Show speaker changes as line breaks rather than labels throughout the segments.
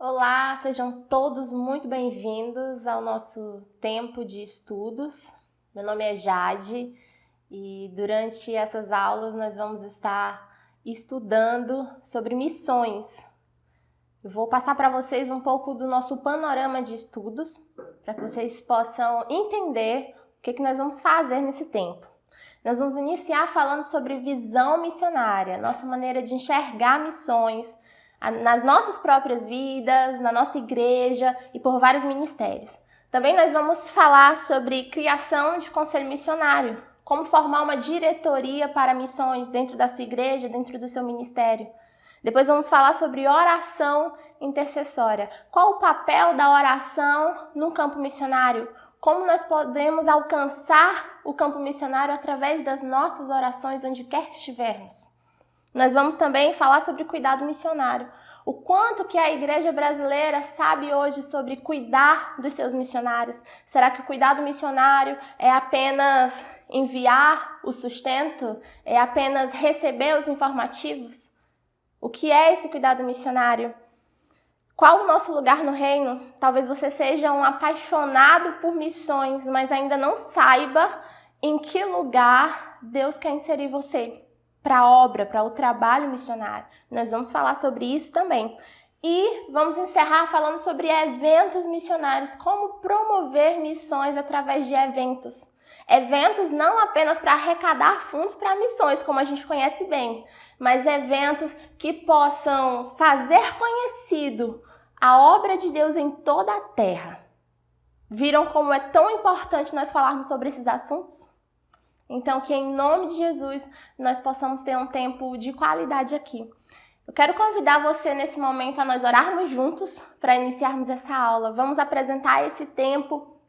Olá, sejam todos muito bem-vindos ao nosso tempo de estudos. Meu nome é Jade e durante essas aulas nós vamos estar estudando sobre missões. Eu vou passar para vocês um pouco do nosso panorama de estudos para que vocês possam entender o que nós vamos fazer nesse tempo. Nós vamos iniciar falando sobre visão missionária, nossa maneira de enxergar missões, nas nossas próprias vidas, na nossa igreja e por vários ministérios. Também nós vamos falar sobre criação de conselho missionário, como formar uma diretoria para missões dentro da sua igreja, dentro do seu ministério. Depois vamos falar sobre oração intercessória. Qual o papel da oração no campo missionário? Como nós podemos alcançar o campo missionário através das nossas orações onde quer que estivermos. Nós vamos também falar sobre cuidado missionário. O quanto que a igreja brasileira sabe hoje sobre cuidar dos seus missionários? Será que o cuidado missionário é apenas enviar o sustento? É apenas receber os informativos? O que é esse cuidado missionário? Qual o nosso lugar no reino? Talvez você seja um apaixonado por missões, mas ainda não saiba em que lugar Deus quer inserir você. Para a obra, para o trabalho missionário. Nós vamos falar sobre isso também. E vamos encerrar falando sobre eventos missionários, como promover missões através de eventos. Eventos não apenas para arrecadar fundos para missões, como a gente conhece bem, mas eventos que possam fazer conhecido a obra de Deus em toda a terra. Viram como é tão importante nós falarmos sobre esses assuntos? Então, que em nome de Jesus, nós possamos ter um tempo de qualidade aqui. Eu quero convidar você nesse momento a nós orarmos juntos para iniciarmos essa aula. Vamos apresentar esse tempo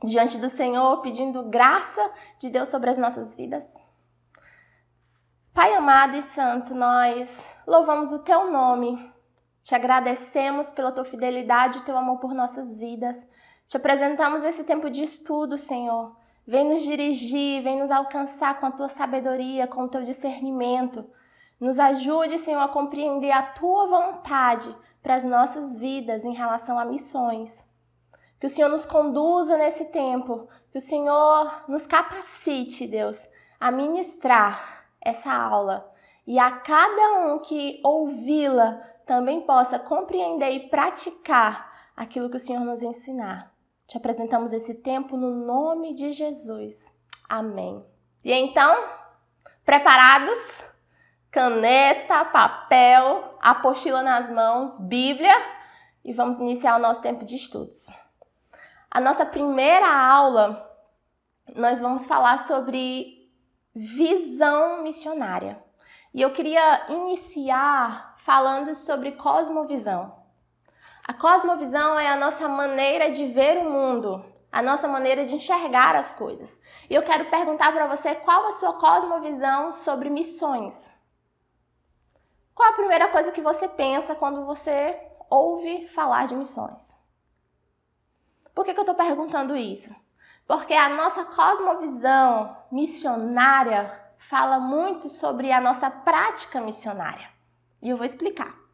diante do Senhor, pedindo graça de Deus sobre as nossas vidas. Pai amado e santo, nós louvamos o Teu nome. Te agradecemos pela Tua fidelidade e o Teu amor por nossas vidas. Te apresentamos esse tempo de estudo, Senhor. Vem nos dirigir, vem nos alcançar com a Tua sabedoria, com o Teu discernimento. Nos ajude, Senhor, a compreender a Tua vontade para as nossas vidas em relação a missões. Que o Senhor nos conduza nesse tempo, que o Senhor nos capacite, Deus, a ministrar essa aula. E a cada um que ouvi-la também possa compreender e praticar aquilo que o Senhor nos ensinar. Te apresentamos esse tempo no nome de Jesus. Amém. E então, preparados? Caneta, papel, apostila nas mãos, Bíblia, e vamos iniciar o nosso tempo de estudos. A nossa primeira aula, nós vamos falar sobre visão missionária. E eu queria iniciar falando sobre cosmovisão. A cosmovisão é a nossa maneira de ver o mundo, a nossa maneira de enxergar as coisas. E eu quero perguntar para você qual a sua cosmovisão sobre missões. Qual a primeira coisa que você pensa quando você ouve falar de missões? Por que eu estou perguntando isso? Porque a nossa cosmovisão missionária fala muito sobre a nossa prática missionária. E eu vou explicar.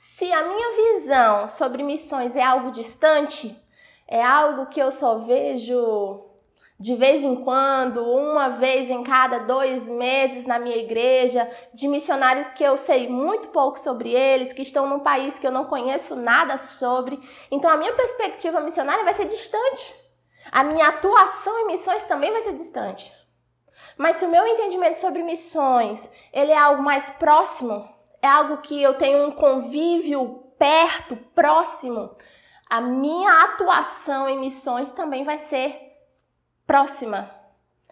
Se a minha visão sobre missões é algo distante, é algo que eu só vejo de vez em quando, uma vez em cada 2 meses na minha igreja, de missionários que eu sei muito pouco sobre eles, que estão num país que eu não conheço nada sobre, então a minha perspectiva missionária vai ser distante. A minha atuação em missões também vai ser distante. Mas se o meu entendimento sobre missões, ele é algo mais próximo, é algo que eu tenho um convívio perto, próximo, a minha atuação em missões também vai ser próxima.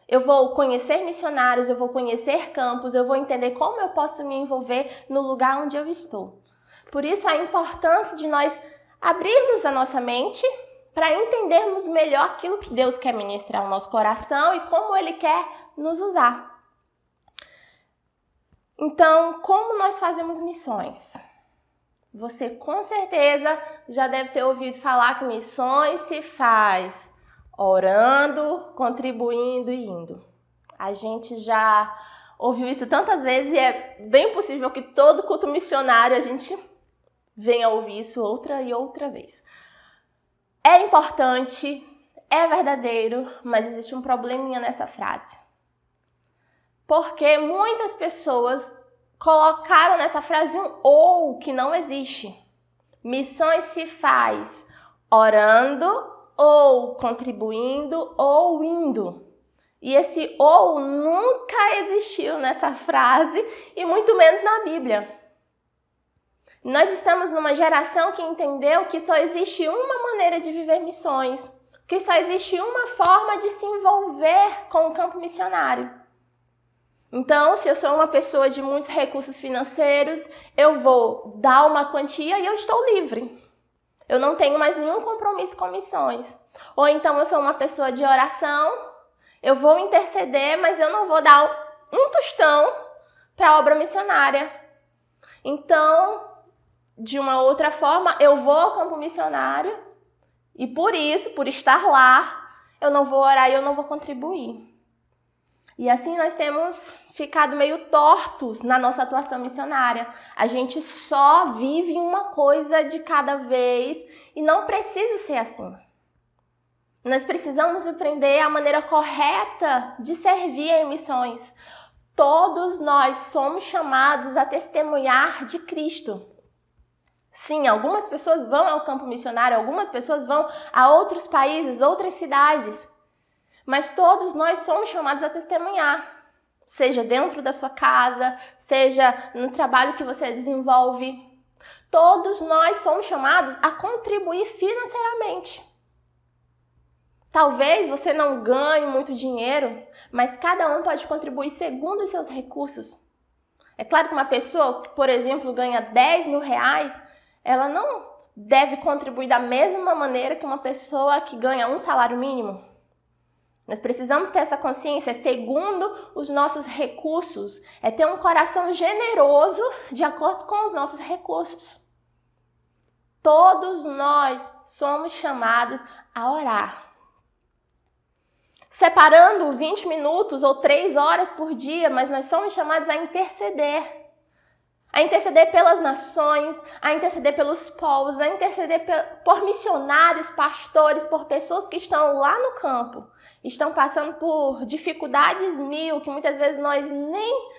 Eu vou conhecer missionários, eu vou conhecer campos, eu vou entender como eu posso me envolver no lugar onde eu estou. Por isso a importância de nós abrirmos a nossa mente para entendermos melhor aquilo que Deus quer ministrar ao nosso coração e como Ele quer nos usar. Então, como nós fazemos missões? Você com certeza já deve ter ouvido falar que missões se faz orando, contribuindo e indo. A gente já ouviu isso tantas vezes e é bem possível que todo culto missionário a gente venha ouvir isso outra e outra vez. É importante, é verdadeiro, mas existe um probleminha nessa frase. Porque muitas pessoas colocaram nessa frase um ou que não existe. Missões se faz orando ou contribuindo ou indo. E esse ou nunca existiu nessa frase e muito menos na Bíblia. Nós estamos numa geração que entendeu que só existe uma maneira de viver missões, que só existe uma forma de se envolver com o campo missionário. Então, se eu sou uma pessoa de muitos recursos financeiros, eu vou dar uma quantia e eu estou livre. Eu não tenho mais nenhum compromisso com missões. Ou então eu sou uma pessoa de oração, eu vou interceder, mas eu não vou dar um tostão para a obra missionária. Então, de uma outra forma, eu vou ao campo missionário e por isso, por estar lá, eu não vou orar e eu não vou contribuir. E assim nós temos ficado meio tortos na nossa atuação missionária. A gente só vive uma coisa de cada vez e não precisa ser assim. Nós precisamos aprender a maneira correta de servir em missões. Todos nós somos chamados a testemunhar de Cristo. Sim, algumas pessoas vão ao campo missionário, algumas pessoas vão a outros países, outras cidades. Mas todos nós somos chamados a testemunhar. Seja dentro da sua casa, seja no trabalho que você desenvolve. Todos nós somos chamados a contribuir financeiramente. Talvez você não ganhe muito dinheiro, mas cada um pode contribuir segundo os seus recursos. É claro que uma pessoa que, por exemplo, ganha 10 mil reais, ela não deve contribuir da mesma maneira que uma pessoa que ganha um salário mínimo. Nós precisamos ter essa consciência segundo os nossos recursos, é ter um coração generoso de acordo com os nossos recursos. Todos nós somos chamados a orar. Separando 20 minutos ou 3 horas por dia, mas nós somos chamados a interceder. A interceder pelas nações, a interceder pelos povos, a interceder por missionários, pastores, por pessoas que estão lá no campo, estão passando por dificuldades mil, que muitas vezes nós nem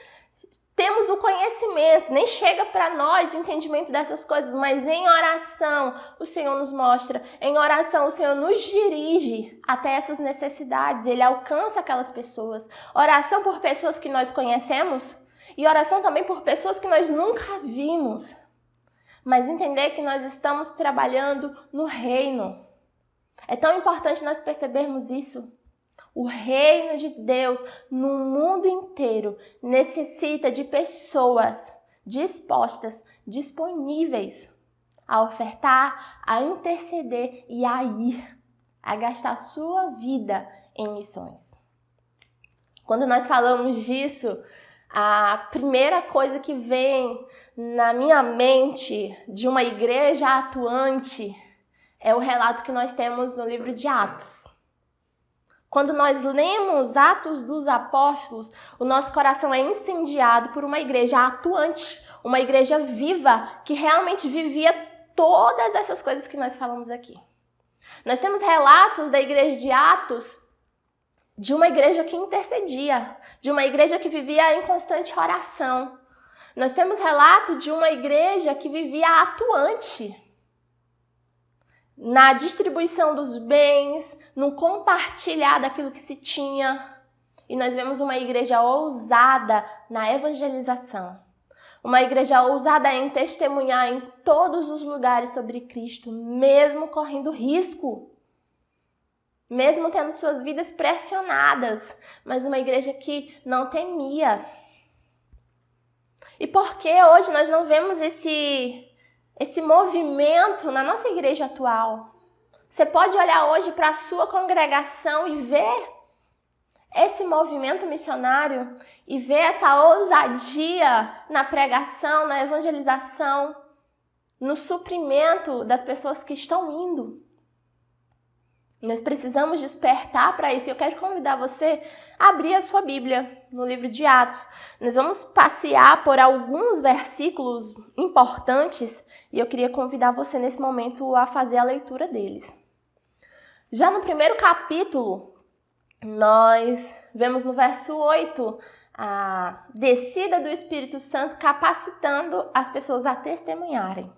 temos o conhecimento, nem chega para nós o entendimento dessas coisas, mas em oração o Senhor nos mostra, em oração o Senhor nos dirige até essas necessidades, Ele alcança aquelas pessoas. Oração por pessoas que nós conhecemos e oração também por pessoas que nós nunca vimos, mas entender que nós estamos trabalhando no reino. É tão importante nós percebermos isso. O reino de Deus no mundo inteiro necessita de pessoas dispostas, disponíveis a ofertar, a interceder e a ir, a gastar sua vida em missões. Quando nós falamos disso, a primeira coisa que vem na minha mente de uma igreja atuante é o relato que nós temos no livro de Atos. Quando nós lemos Atos dos Apóstolos, o nosso coração é incendiado por uma igreja atuante, uma igreja viva, que realmente vivia todas essas coisas que nós falamos aqui. Nós temos relatos da igreja de Atos, de uma igreja que intercedia, de uma igreja que vivia em constante oração. Nós temos relato de uma igreja que vivia atuante, na distribuição dos bens, no compartilhar daquilo que se tinha. E nós vemos uma igreja ousada na evangelização. Uma igreja ousada em testemunhar em todos os lugares sobre Cristo, mesmo correndo risco. Mesmo tendo suas vidas pressionadas. Mas uma igreja que não temia. E por que hoje nós não vemos esse movimento na nossa igreja atual? Você pode olhar hoje para a sua congregação e ver esse movimento missionário e ver essa ousadia na pregação, na evangelização, no suprimento das pessoas que estão indo. Nós precisamos despertar para isso. Eu quero convidar você a abrir a sua Bíblia no livro de Atos. Nós vamos passear por alguns versículos importantes e eu queria convidar você nesse momento a fazer a leitura deles. Já no primeiro capítulo, nós vemos no verso 8 a descida do Espírito Santo capacitando as pessoas a testemunharem.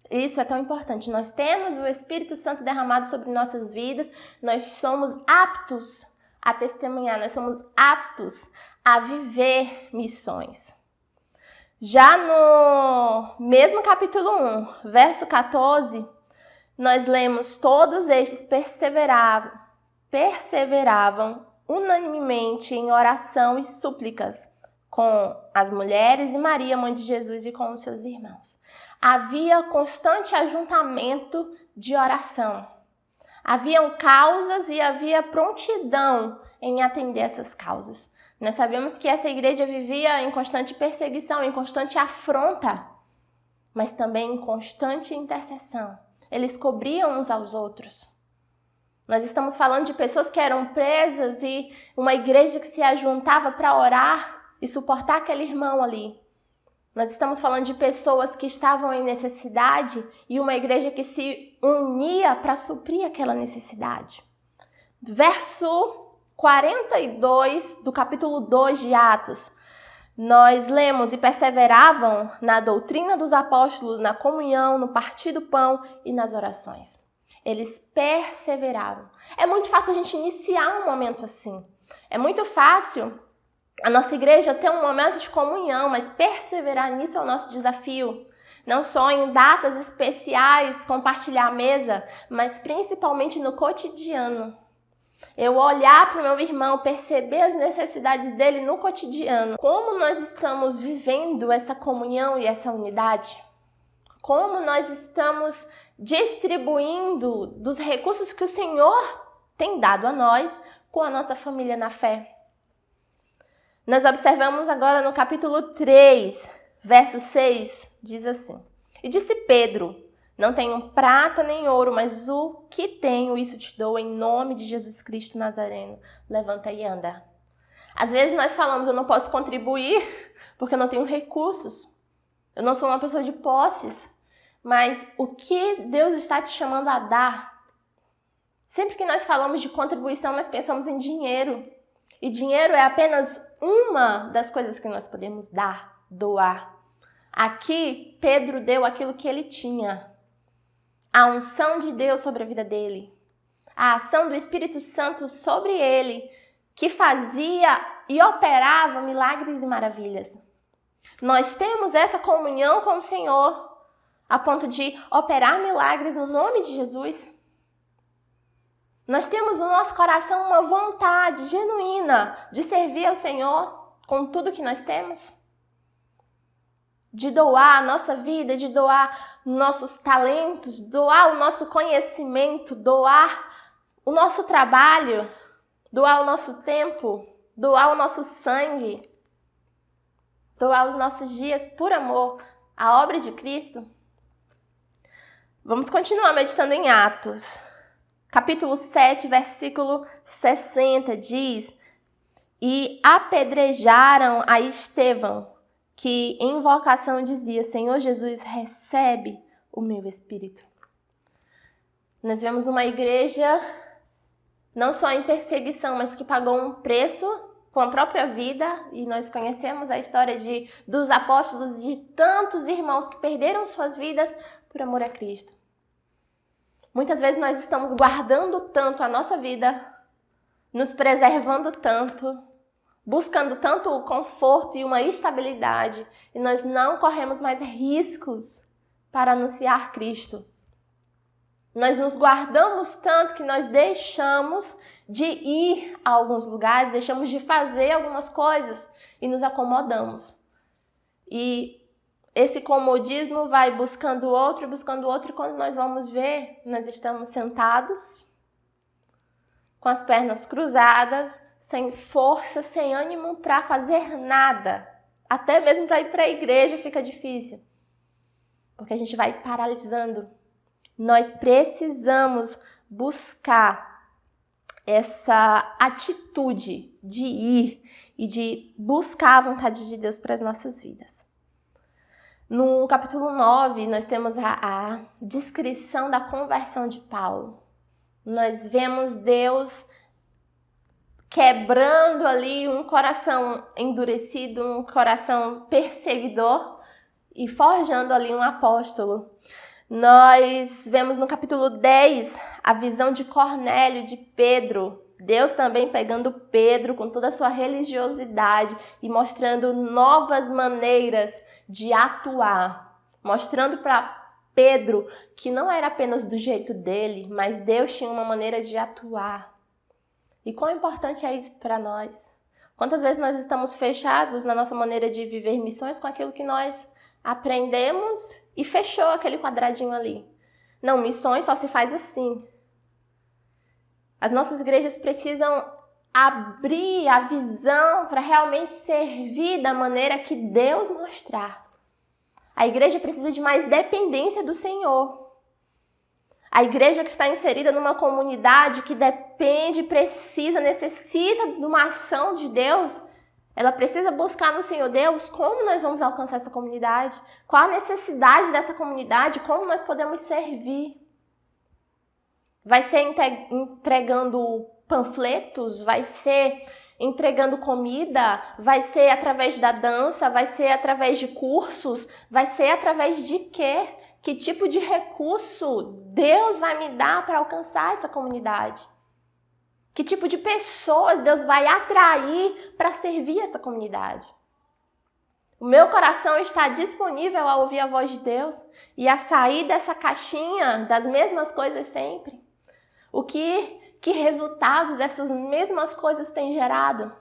Isso é tão importante. Nós temos o Espírito Santo derramado sobre nossas vidas, nós somos aptos a testemunhar, nós somos aptos a viver missões. Já no mesmo capítulo 1, verso 14, nós lemos: todos estes perseveravam unanimemente em oração e súplicas com as mulheres e Maria, mãe de Jesus, e com os seus irmãos. Havia constante ajuntamento de oração. Haviam causas e havia prontidão em atender essas causas. Nós sabemos que essa igreja vivia em constante perseguição, em constante afronta, mas também em constante intercessão. Eles cobriam uns aos outros. Nós estamos falando de pessoas que eram presas e uma igreja que se ajuntava para orar e suportar aquele irmão ali. Nós estamos falando de pessoas que estavam em necessidade e uma igreja que se unia para suprir aquela necessidade. Verso 42 do capítulo 2 de Atos, nós lemos: e perseveravam na doutrina dos apóstolos, na comunhão, no partir do pão e nas orações. Eles perseveraram. É muito fácil a gente iniciar um momento assim. É muito fácil a nossa igreja ter um momento de comunhão, mas perseverar nisso é o nosso desafio. Não só em datas especiais, compartilhar a mesa, mas principalmente no cotidiano. Eu olhar para o meu irmão, perceber as necessidades dele no cotidiano. Como nós estamos vivendo essa comunhão e essa unidade? Como nós estamos distribuindo dos recursos que o Senhor tem dado a nós com a nossa família na fé? Nós observamos agora no capítulo 3, verso 6, diz assim: e disse Pedro: não tenho prata nem ouro, mas o que tenho, isso te dou em nome de Jesus Cristo Nazareno. Levanta e anda. Às vezes nós falamos: eu não posso contribuir porque eu não tenho recursos. Eu não sou uma pessoa de posses. Mas o que Deus está te chamando a dar? Sempre que nós falamos de contribuição, nós pensamos em dinheiro. E dinheiro é apenas uma das coisas que nós podemos dar, doar. Aqui, Pedro deu aquilo que ele tinha. A unção de Deus sobre a vida dele. A ação do Espírito Santo sobre ele, que fazia e operava milagres e maravilhas. Nós temos essa comunhão com o Senhor, a ponto de operar milagres no nome de Jesus. Nós temos no nosso coração uma vontade genuína de servir ao Senhor com tudo que nós temos. De doar a nossa vida, de doar nossos talentos, doar o nosso conhecimento, doar o nosso trabalho, doar o nosso tempo, doar o nosso sangue, doar os nossos dias por amor à obra de Cristo. Vamos continuar meditando em Atos. Capítulo 7, versículo 60 diz: e apedrejaram a Estevão, que em invocação dizia: Senhor Jesus, recebe o meu espírito. Nós vemos uma igreja não só em perseguição, mas que pagou um preço com a própria vida, e nós conhecemos a história dos apóstolos, de tantos irmãos que perderam suas vidas por amor a Cristo. Muitas vezes nós estamos guardando tanto a nossa vida, nos preservando tanto, buscando tanto o conforto e uma estabilidade, e nós não corremos mais riscos para anunciar Cristo. Nós nos guardamos tanto que nós deixamos de ir a alguns lugares, deixamos de fazer algumas coisas e nos acomodamos. E esse comodismo vai buscando outro, e quando nós vamos ver, nós estamos sentados, com as pernas cruzadas, sem força, sem ânimo para fazer nada. Até mesmo para ir para a igreja fica difícil, porque a gente vai paralisando. Nós precisamos buscar essa atitude de ir e de buscar a vontade de Deus para as nossas vidas. No capítulo 9, nós temos a descrição da conversão de Paulo. Nós vemos Deus quebrando ali um coração endurecido, um coração perseguidor e forjando ali um apóstolo. Nós vemos no capítulo 10 a visão de Cornélio, de Pedro. Deus também pegando Pedro com toda a sua religiosidade e mostrando novas maneiras de atuar. Mostrando para Pedro que não era apenas do jeito dele, mas Deus tinha uma maneira de atuar. E quão importante é isso para nós? Quantas vezes nós estamos fechados na nossa maneira de viver missões com aquilo que nós aprendemos e fechou aquele quadradinho ali. Não, missões só se faz assim. As nossas igrejas precisam abrir a visão para realmente servir da maneira que Deus mostrar. A igreja precisa de mais dependência do Senhor. A igreja que está inserida numa comunidade que depende, precisa, necessita de uma ação de Deus, ela precisa buscar no Senhor Deus como nós vamos alcançar essa comunidade, qual a necessidade dessa comunidade, como nós podemos servir. Vai ser entregando panfletos, vai ser entregando comida, vai ser através da dança, vai ser através de cursos, vai ser através de quê? Que tipo de recurso Deus vai me dar para alcançar essa comunidade? Que tipo de pessoas Deus vai atrair para servir essa comunidade? O meu coração está disponível a ouvir a voz de Deus e a sair dessa caixinha das mesmas coisas sempre? Que resultados essas mesmas coisas têm gerado?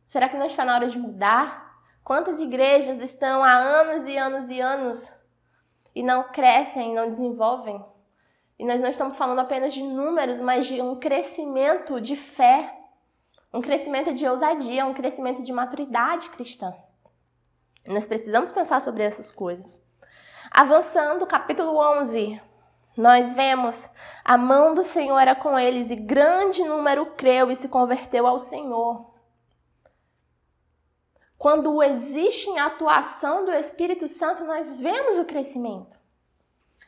Será que não está na hora de mudar? Quantas igrejas estão há anos e anos e anos e não crescem, não desenvolvem? E nós não estamos falando apenas de números, mas de um crescimento de fé, um crescimento de ousadia, um crescimento de maturidade cristã. Nós precisamos pensar sobre essas coisas. Avançando, capítulo 11, nós vemos a mão do Senhor era com eles e grande número creu e se converteu ao Senhor. Quando existe a atuação do Espírito Santo, nós vemos o crescimento.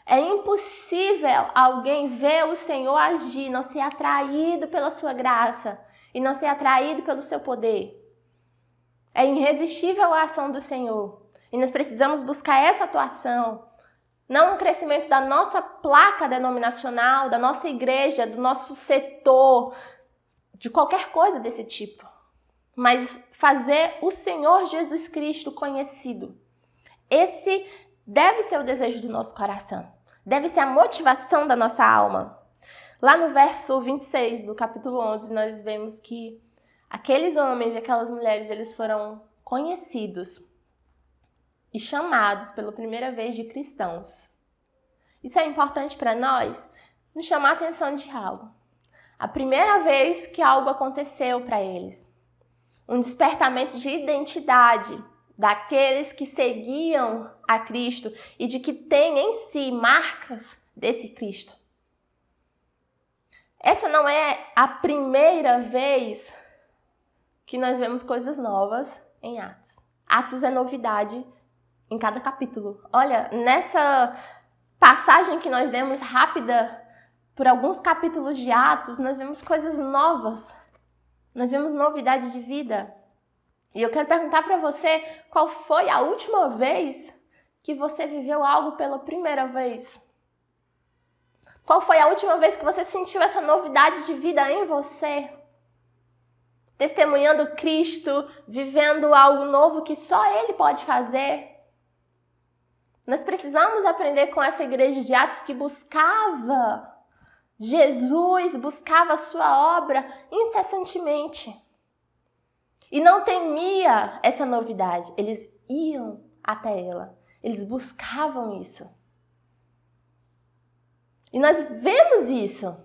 É impossível alguém ver o Senhor agir, não ser atraído pela sua graça e não ser atraído pelo seu poder. É irresistível a ação do Senhor. E nós precisamos buscar essa atuação. Não um crescimento da nossa placa denominacional, da nossa igreja, do nosso setor, de qualquer coisa desse tipo. Mas fazer o Senhor Jesus Cristo conhecido. Esse deve ser o desejo do nosso coração. Deve ser a motivação da nossa alma. Lá no verso 26 do capítulo 11, nós vemos que aqueles homens e aquelas mulheres, eles foram conhecidos e chamados pela primeira vez de cristãos. Isso é importante para nós, nos chamar a atenção de algo. A primeira vez que algo aconteceu para eles. Um despertamento de identidade daqueles que seguiam a Cristo e de que têm em si marcas desse Cristo. Essa não é a primeira vez que nós vemos coisas novas em Atos. Atos é novidade em cada capítulo. Olha, nessa passagem que nós demos rápida por alguns capítulos de Atos, nós vemos coisas novas. Nós vemos novidade de vida. E eu quero perguntar para você, qual foi a última vez que você viveu algo pela primeira vez? Qual foi a última vez que você sentiu essa novidade de vida em você? Testemunhando Cristo, vivendo algo novo que só Ele pode fazer? Nós precisamos aprender com essa igreja de Atos que buscava Jesus, buscava a sua obra incessantemente. E não temia essa novidade. Eles iam até ela. Eles buscavam isso. E nós vemos isso.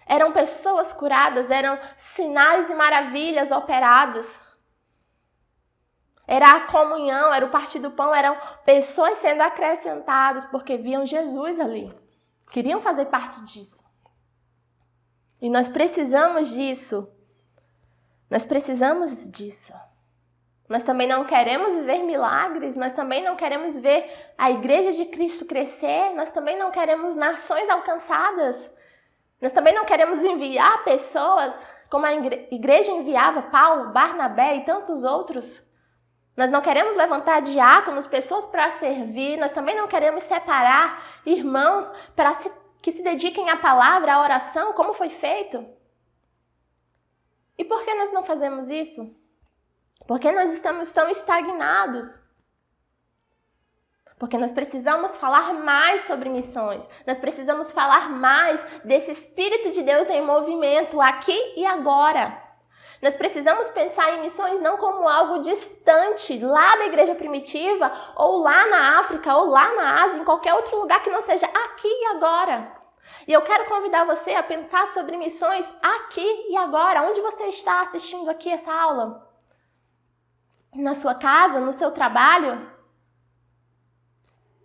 Eram pessoas curadas, eram sinais e maravilhas operados. Era a comunhão, era o partir do pão, eram pessoas sendo acrescentadas porque viam Jesus ali. queriam fazer parte disso. E nós precisamos disso. Nós precisamos disso. Nós também não queremos viver milagres, nós também não queremos ver a Igreja de Cristo crescer, nós também não queremos nações alcançadas, nós também não queremos enviar pessoas como a igreja enviava Paulo, Barnabé e tantos outros. Nós não queremos levantar diáconos, pessoas para servir, nós também não queremos separar irmãos que se dediquem à palavra, à oração, como foi feito. E por que nós não fazemos isso? Porque nós estamos tão estagnados. Porque nós precisamos falar mais sobre missões. Nós precisamos falar mais desse Espírito de Deus em movimento aqui e agora. Nós precisamos pensar em missões não como algo distante, lá da igreja primitiva, ou lá na África, ou lá na Ásia, em qualquer outro lugar que não seja aqui e agora. E eu quero convidar você a pensar sobre missões aqui e agora. Onde você está assistindo aqui essa aula? Na sua casa, no seu trabalho?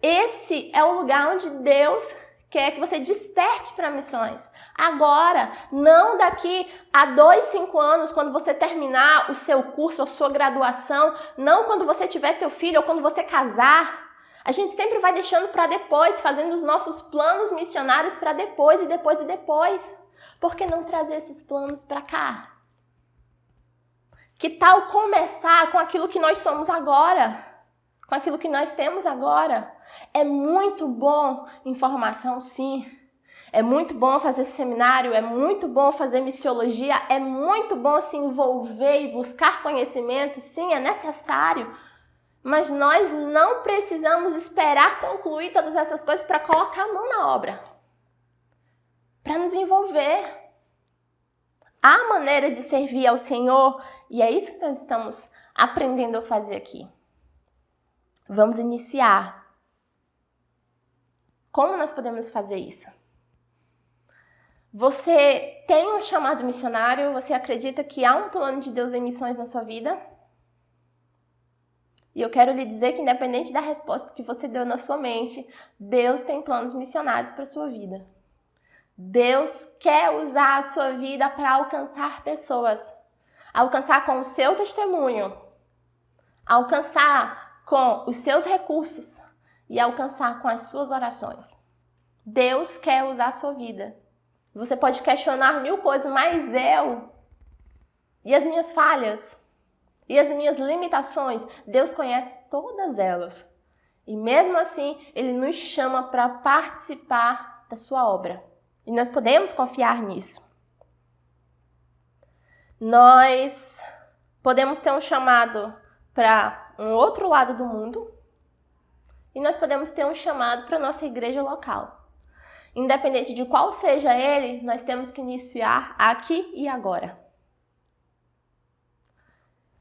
Esse é o lugar onde Deus quer que você desperte para missões. Agora, não daqui a 2, 5 anos, quando você terminar o seu curso, a sua graduação, não quando você tiver seu filho ou quando você casar. A gente sempre vai deixando para depois, fazendo os nossos planos missionários para depois e depois e depois. Por que não trazer esses planos para cá? Que tal começar com aquilo que nós somos agora? Com aquilo que nós temos agora? É muito bom informação, sim. É muito bom fazer seminário, é muito bom fazer missiologia, é muito bom se envolver e buscar conhecimento, sim, é necessário. Mas nós não precisamos esperar concluir todas essas coisas para colocar a mão na obra. Para nos envolver. Há maneira de servir ao Senhor e é isso que nós estamos aprendendo a fazer aqui. Vamos iniciar. Como nós podemos fazer isso? Você tem um chamado missionário? Você acredita que há um plano de Deus em missões na sua vida? E eu quero lhe dizer que, independente da resposta que você deu na sua mente, Deus tem planos missionários para a sua vida. Deus quer usar a sua vida para alcançar pessoas. Alcançar com o seu testemunho. Alcançar com os seus recursos. E alcançar com as suas orações. Deus quer usar a sua vida. Você pode questionar 1000 coisas, mas eu e as minhas falhas e as minhas limitações, Deus conhece todas elas. E mesmo assim, Ele nos chama para participar da sua obra. E nós podemos confiar nisso. Nós podemos ter um chamado para um outro lado do mundo. E nós podemos ter um chamado para a nossa igreja local. Independente de qual seja ele, nós temos que iniciar aqui e agora.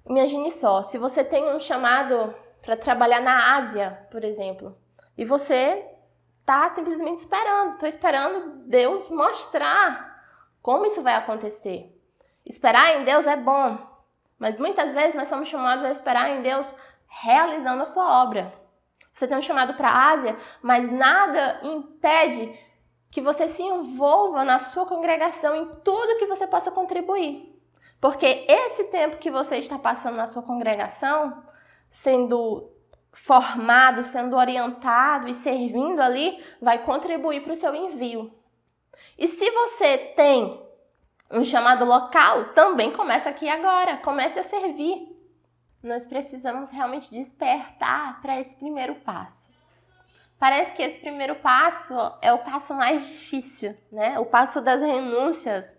Imagine só, se você tem um chamado para trabalhar na Ásia, por exemplo, e você está simplesmente esperando. Estou esperando Deus mostrar como isso vai acontecer. Esperar em Deus é bom, mas muitas vezes nós somos chamados a esperar em Deus realizando a sua obra. Você tem um chamado para a Ásia, mas nada impede que você se envolva na sua congregação em tudo que você possa contribuir. Porque esse tempo que você está passando na sua congregação, sendo formado, sendo orientado e servindo ali, vai contribuir para o seu envio. E se você tem um chamado local, também começa aqui agora, comece a servir. Nós precisamos realmente despertar para esse primeiro passo. Parece que esse primeiro passo é o passo mais difícil, né? O passo das renúncias.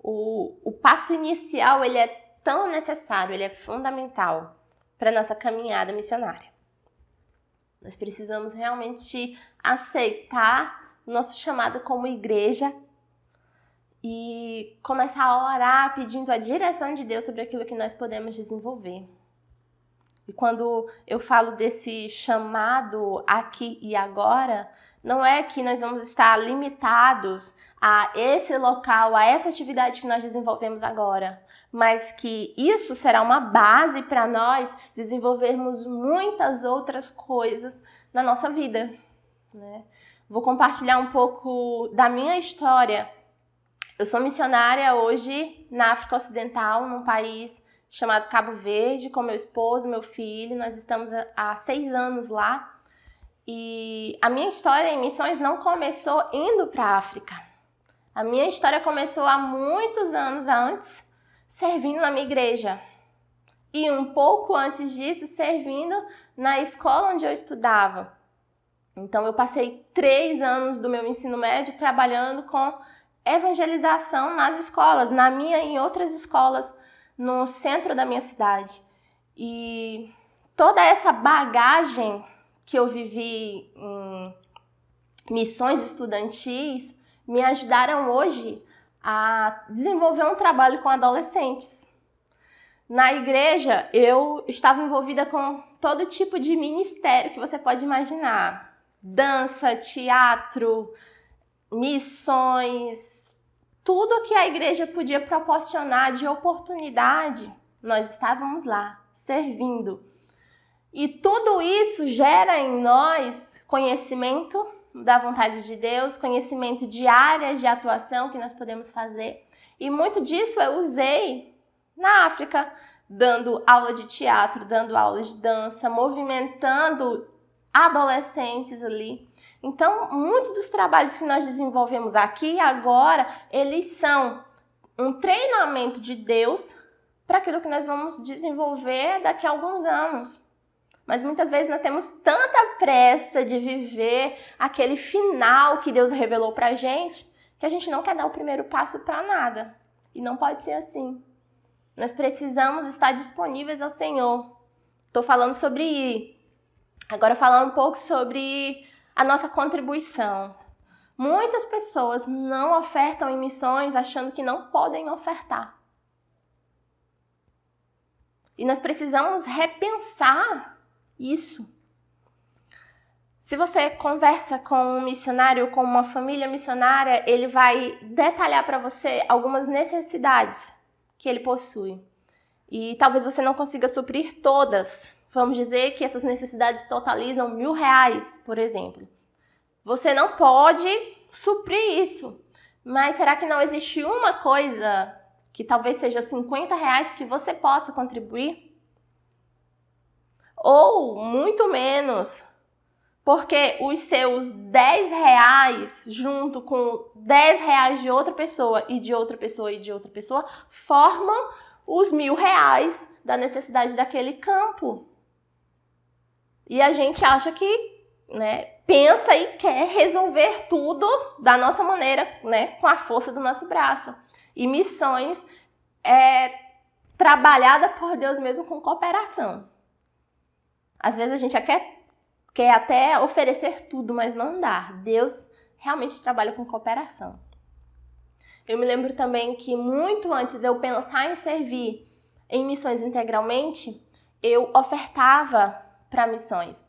O passo inicial, ele é tão necessário, ele é fundamental para a nossa caminhada missionária. Nós precisamos realmente aceitar o nosso chamado como igreja e começar a orar pedindo a direção de Deus sobre aquilo que nós podemos desenvolver. E quando eu falo desse chamado aqui e agora, não é que nós vamos estar limitados a esse local, a essa atividade que nós desenvolvemos agora, mas que isso será uma base para nós desenvolvermos muitas outras coisas na nossa vida, né? vou compartilhar um pouco da minha história. Eu sou missionária hoje na África Ocidental, num país chamado Cabo Verde, com meu esposo, meu filho. Nós estamos há 6 anos lá. E a minha história em missões não começou indo para a África. A minha história começou há muitos anos antes, servindo na minha igreja. E um pouco antes disso, servindo na escola onde eu estudava. Então, eu passei 3 anos do meu ensino médio trabalhando com evangelização nas escolas, na minha e em outras escolas no centro da minha cidade. E toda essa bagagem que eu vivi em missões estudantis me ajudaram hoje a desenvolver um trabalho com adolescentes. Na igreja, eu estava envolvida com todo tipo de ministério que você pode imaginar. Dança, teatro, missões, tudo que a igreja podia proporcionar de oportunidade, nós estávamos lá, servindo. E tudo isso gera em nós conhecimento da vontade de Deus, conhecimento de áreas de atuação que nós podemos fazer. E muito disso eu usei na África, dando aula de teatro, dando aula de dança, movimentando adolescentes ali. Então, muitos dos trabalhos que nós desenvolvemos aqui agora, eles são um treinamento de Deus para aquilo que nós vamos desenvolver daqui a alguns anos. Mas muitas vezes nós temos tanta pressa de viver aquele final que Deus revelou para a gente, que a gente não quer dar o primeiro passo para nada. E não pode ser assim. Nós precisamos estar disponíveis ao Senhor. Estou falando sobre ir. Agora falar um pouco sobre a nossa contribuição. Muitas pessoas não ofertam em missões achando que não podem ofertar. E nós precisamos repensar isso. Se você conversa com um missionário, com uma família missionária, ele vai detalhar para você algumas necessidades que ele possui. E talvez você não consiga suprir todas. Vamos dizer que essas necessidades totalizam R$1.000, por exemplo. Você não pode suprir isso. Mas será que não existe uma coisa que talvez seja R$50 que você possa contribuir? Ou muito menos, porque os seus R$10 junto com R$10 de outra pessoa e de outra pessoa e de outra pessoa formam os R$1.000 da necessidade daquele campo. E a gente acha que, pensa e quer resolver tudo da nossa maneira, com a força do nosso braço. E missões é trabalhada por Deus mesmo com cooperação. Às vezes a gente quer até oferecer tudo, mas não dá. Deus realmente trabalha com cooperação. Eu me lembro também que muito antes de eu pensar em servir em missões integralmente, eu ofertava para missões.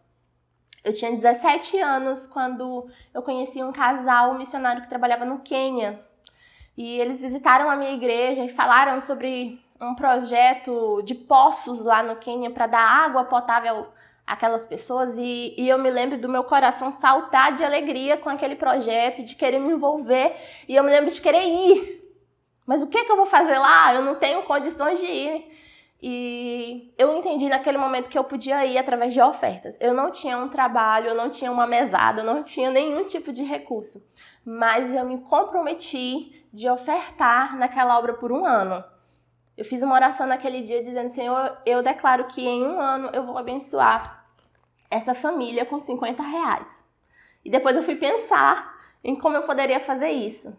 Eu tinha 17 anos quando eu conheci um casal missionário que trabalhava no Quênia. E eles visitaram a minha igreja e falaram sobre um projeto de poços lá no Quênia para dar água potável àquelas pessoas. E eu me lembro do meu coração saltar de alegria com aquele projeto, de querer me envolver. E eu me lembro de querer ir. Mas o que eu vou fazer lá? Eu não tenho condições de ir. E eu entendi naquele momento que eu podia ir através de ofertas. Eu não tinha um trabalho, eu não tinha uma mesada, eu não tinha nenhum tipo de recurso. Mas eu me comprometi de ofertar naquela obra por 1 ano. Eu fiz uma oração naquele dia dizendo: Senhor, eu declaro que em 1 ano eu vou abençoar essa família com R$50. E depois eu fui pensar em como eu poderia fazer isso.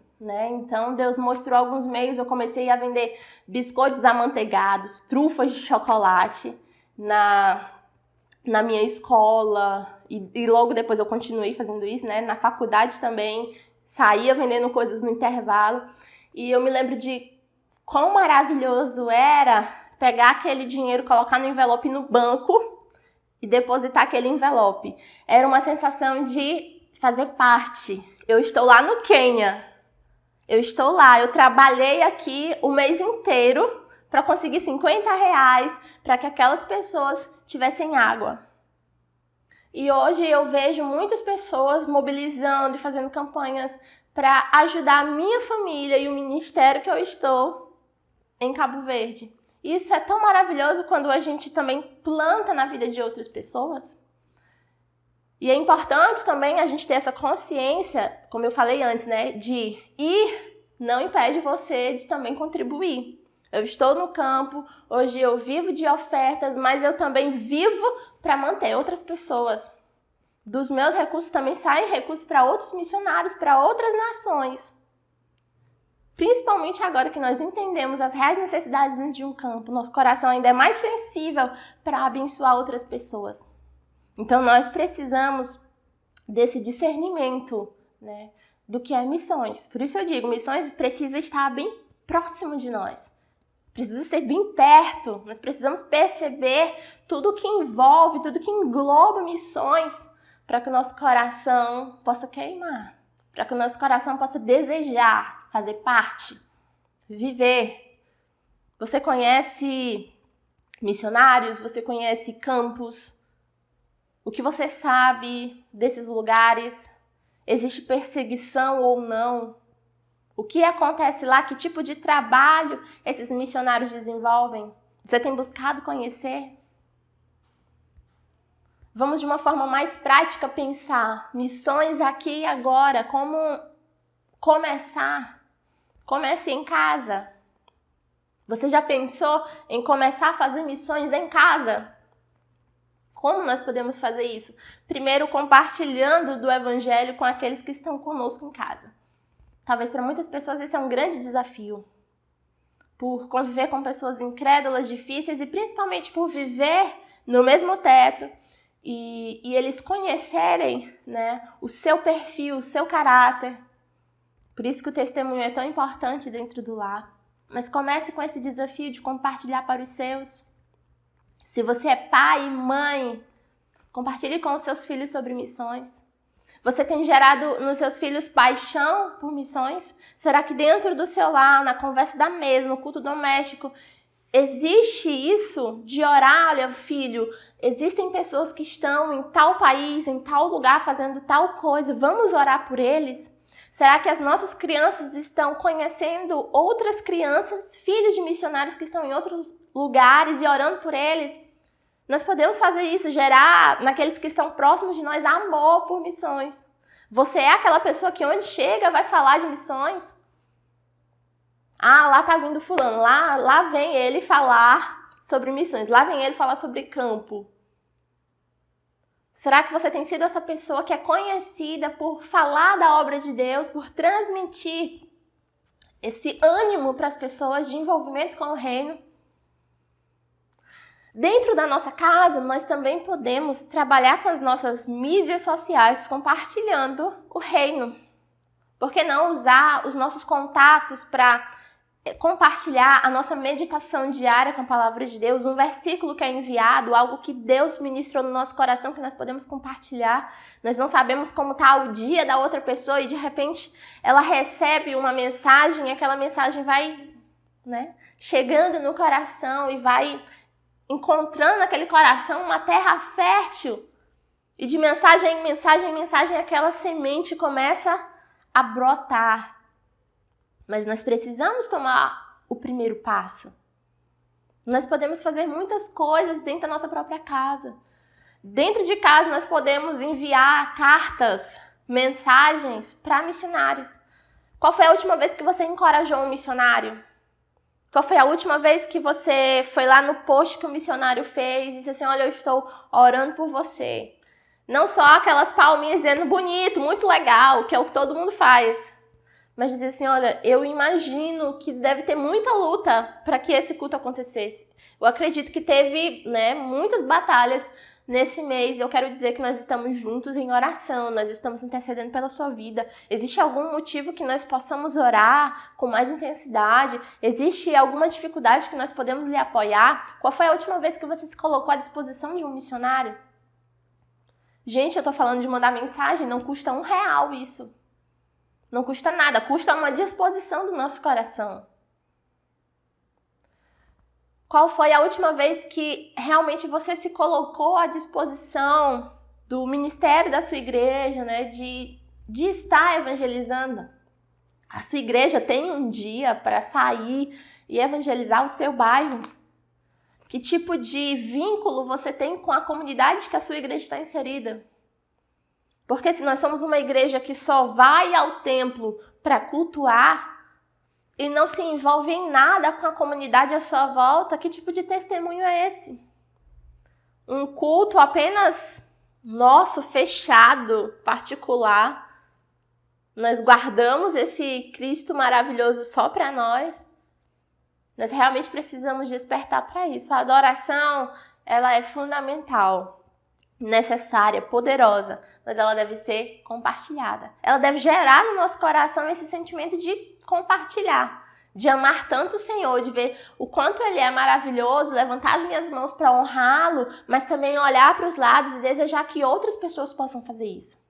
Então Deus mostrou alguns meios. Eu comecei a vender biscoitos amanteigados, trufas de chocolate na minha escola e logo depois eu continuei fazendo isso, na faculdade também, saía vendendo coisas no intervalo. E eu me lembro de quão maravilhoso era pegar aquele dinheiro, colocar no envelope no banco e depositar aquele envelope. Era uma sensação de fazer parte. Eu estou lá no Quênia. Eu estou lá, eu trabalhei aqui o mês inteiro para conseguir R$50 para que aquelas pessoas tivessem água. E hoje eu vejo muitas pessoas mobilizando e fazendo campanhas para ajudar a minha família e o ministério que eu estou em Cabo Verde. Isso é tão maravilhoso quando a gente também planta na vida de outras pessoas. E é importante também a gente ter essa consciência, como eu falei antes, né, de ir não impede você de também contribuir. Eu estou no campo, hoje eu vivo de ofertas, mas eu também vivo para manter outras pessoas. Dos meus recursos também saem recursos para outros missionários, para outras nações. Principalmente agora que nós entendemos as reais necessidades dentro de um campo, nosso coração ainda é mais sensível para abençoar outras pessoas. Então nós precisamos desse discernimento, né, do que é missões. Por isso eu digo, missões precisa estar bem próximo de nós. Precisa ser bem perto. Nós precisamos perceber tudo que envolve, tudo que engloba missões, para que o nosso coração possa queimar, para que o nosso coração possa desejar, fazer parte, viver. Você conhece missionários? Você conhece campos? O que você sabe desses lugares? Existe perseguição ou não? O que acontece lá? Que tipo de trabalho esses missionários desenvolvem? Você tem buscado conhecer? Vamos de uma forma mais prática pensar missões aqui e agora, como começar? Comece em casa. Você já pensou em começar a fazer missões em casa? Como nós podemos fazer isso? Primeiro, compartilhando do Evangelho com aqueles que estão conosco em casa. Talvez para muitas pessoas esse é um grande desafio. Por conviver com pessoas incrédulas, difíceis e principalmente por viver no mesmo teto e eles conhecerem, né, o seu perfil, o seu caráter. Por isso que o testemunho é tão importante dentro do lar. Mas comece com esse desafio de compartilhar para os seus. Se você é pai e mãe, compartilhe com os seus filhos sobre missões. Você tem gerado nos seus filhos paixão por missões? Será que dentro do seu lar, na conversa da mesa, no culto doméstico, existe isso de orar? Olha, filho, existem pessoas que estão em tal país, em tal lugar, fazendo tal coisa. Vamos orar por eles? Será que as nossas crianças estão conhecendo outras crianças, filhos de missionários que estão em outros lugares e orando por eles? Nós podemos fazer isso, gerar naqueles que estão próximos de nós amor por missões. Você é aquela pessoa que onde chega vai falar de missões? Ah, lá tá vindo fulano, lá vem ele falar sobre missões, lá vem ele falar sobre campo. Será que você tem sido essa pessoa que é conhecida por falar da obra de Deus, por transmitir esse ânimo para as pessoas de envolvimento com o reino? Dentro da nossa casa, nós também podemos trabalhar com as nossas mídias sociais, compartilhando o reino. Por que não usar os nossos contatos para compartilhar a nossa meditação diária com a palavra de Deus, um versículo que é enviado, algo que Deus ministrou no nosso coração que nós podemos compartilhar? Nós não sabemos como está o dia da outra pessoa e de repente ela recebe uma mensagem e aquela mensagem vai, né, chegando no coração e vai encontrando naquele coração uma terra fértil. E de mensagem em mensagem, aquela semente começa a brotar. Mas nós precisamos tomar o primeiro passo. Nós podemos fazer muitas coisas dentro da nossa própria casa. Dentro de casa, nós podemos enviar cartas, mensagens para missionários. Qual foi a última vez que você encorajou um missionário? Qual foi a última vez que você foi lá no post que o missionário fez e disse assim, olha, eu estou orando por você. Não só aquelas palminhas dizendo bonito, muito legal, que é o que todo mundo faz. Mas dizer assim, olha, eu imagino que deve ter muita luta para que esse culto acontecesse. Eu acredito que teve, né, muitas batalhas nesse mês. Eu quero dizer que nós estamos juntos em oração, nós estamos intercedendo pela sua vida. Existe algum motivo que nós possamos orar com mais intensidade? Existe alguma dificuldade que nós podemos lhe apoiar? Qual foi a última vez que você se colocou à disposição de um missionário? Gente, eu estou falando de mandar mensagem, não custa R$1 isso. Não custa nada, custa uma disposição do nosso coração. Qual foi a última vez que realmente você se colocou à disposição do ministério da sua igreja, né? De estar evangelizando. A sua igreja tem um dia para sair e evangelizar o seu bairro? Que tipo de vínculo você tem com a comunidade que a sua igreja está inserida? Porque se nós somos uma igreja que só vai ao templo para cultuar e não se envolve em nada com a comunidade à sua volta, que tipo de testemunho é esse? Um culto apenas nosso, fechado, particular. Nós guardamos esse Cristo maravilhoso só para nós. Nós realmente precisamos despertar para isso. A adoração, ela é fundamental, necessária, poderosa, mas ela deve ser compartilhada. Ela deve gerar no nosso coração esse sentimento de compartilhar, de amar tanto o Senhor, de ver o quanto Ele é maravilhoso, levantar as minhas mãos para honrá-lo, mas também olhar para os lados e desejar que outras pessoas possam fazer isso.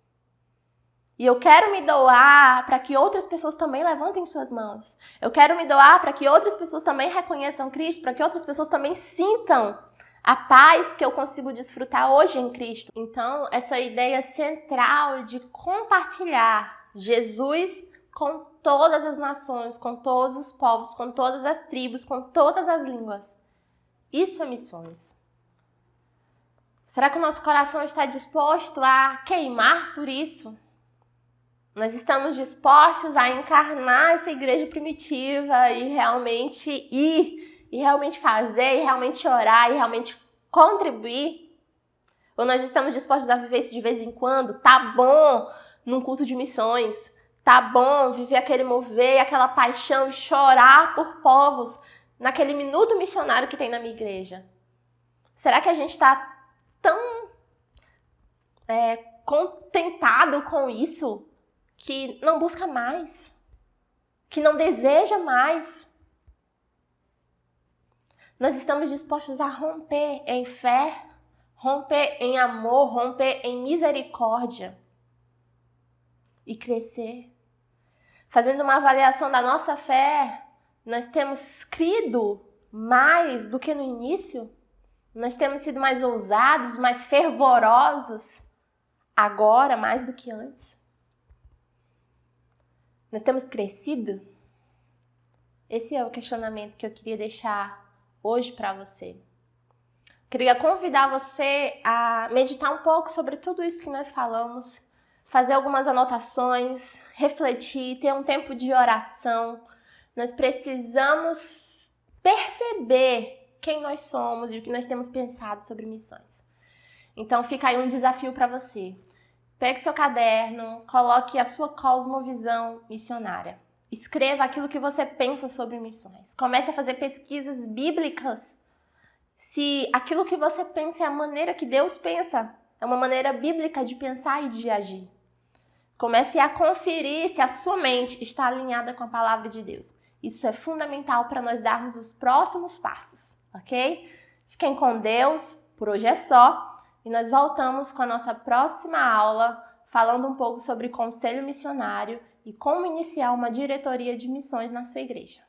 E eu quero me doar para que outras pessoas também levantem suas mãos. Eu quero me doar para que outras pessoas também reconheçam Cristo, para que outras pessoas também sintam a paz que eu consigo desfrutar hoje em Cristo. Então, essa ideia central de compartilhar Jesus com todas as nações, com todos os povos, com todas as tribos, com todas as línguas. Isso é missões. Será que o nosso coração está disposto a queimar por isso? Nós estamos dispostos a encarnar essa igreja primitiva e realmente ir, e realmente fazer, e realmente orar, e realmente contribuir? Ou nós estamos dispostos a viver isso de vez em quando? Tá bom num culto de missões, tá bom viver aquele mover, aquela paixão e chorar por povos naquele minuto missionário que tem na minha igreja. Será que a gente está tão contentado com isso que não busca mais, que não deseja mais? Nós estamos dispostos a romper em fé, romper em amor, romper em misericórdia e crescer. Fazendo uma avaliação da nossa fé, nós temos crido mais do que no início? Nós temos sido mais ousados, mais fervorosos agora, mais do que antes? Nós temos crescido? Esse é o questionamento que eu queria deixar hoje para você. Queria convidar você a meditar um pouco sobre tudo isso que nós falamos, fazer algumas anotações, refletir, ter um tempo de oração. Nós precisamos perceber quem nós somos e o que nós temos pensado sobre missões. Então fica aí um desafio para você. Pegue seu caderno, coloque a sua cosmovisão missionária. Escreva aquilo que você pensa sobre missões. Comece a fazer pesquisas bíblicas. Se aquilo que você pensa é a maneira que Deus pensa, é uma maneira bíblica de pensar e de agir. Comece a conferir se a sua mente está alinhada com a palavra de Deus. Isso é fundamental para nós darmos os próximos passos, ok? Fiquem com Deus, por hoje é só. E nós voltamos com a nossa próxima aula, falando um pouco sobre conselho missionário e como iniciar uma diretoria de missões na sua igreja.